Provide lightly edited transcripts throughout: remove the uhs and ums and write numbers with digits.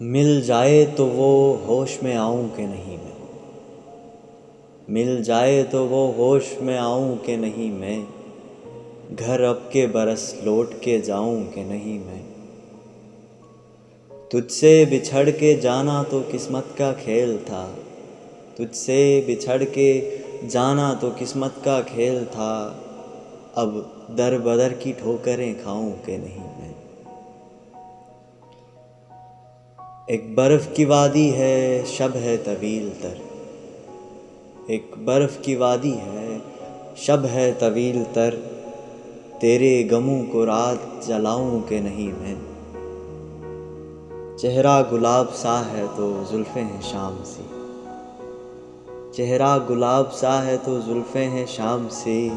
मिल जाए तो वो होश में आऊं कि नहीं मैं। मिल जाए तो वो होश में आऊं कि नहीं मैं। घर अब के बरस लौट के जाऊं कि नहीं मैं। तुझसे बिछड़ के जाना तो किस्मत का खेल था। तुझसे बिछड़ के जाना तो किस्मत का खेल था। अब दर बदर की ठोकरें खाऊं कि नहीं मैं। एक बर्फ़ की वादी है, शब है तवील तर। एक बर्फ़ की वादी है, शब है तवील तर। तेरे गमों को रात जलाऊं कि नहीं मैं। चेहरा गुलाब सा है तो जुल्फ़ें हैं शाम सी। चेहरा गुलाब सा है तो जुल्फ़ें हैं शाम सी।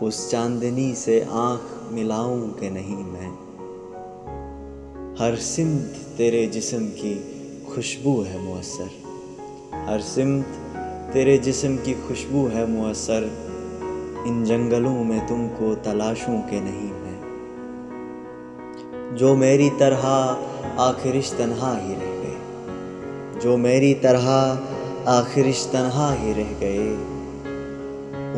उस चांदनी से आँख मिलाऊं कि नहीं मैं। हर सिमत तेरे जिस्म की खुशबू है मुअस्सर। हर सिमत तेरे जिस्म की खुशबू है मुअस्सर। इन जंगलों में तुमको तलाशूं कि नहीं मैं। जो मेरी तरह आखिरिश तन्हा ही रह गए। जो मेरी तरह आखिरिश तन्हा ही रह गए।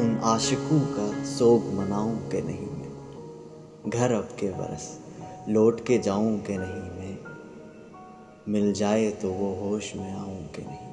उन आशिकों का सोग मनाऊं कि नहीं मैं। घर अब के बरस लौट के जाऊं कि नहीं मैं। मिल जाए तो वो होश में आऊं कि नहीं।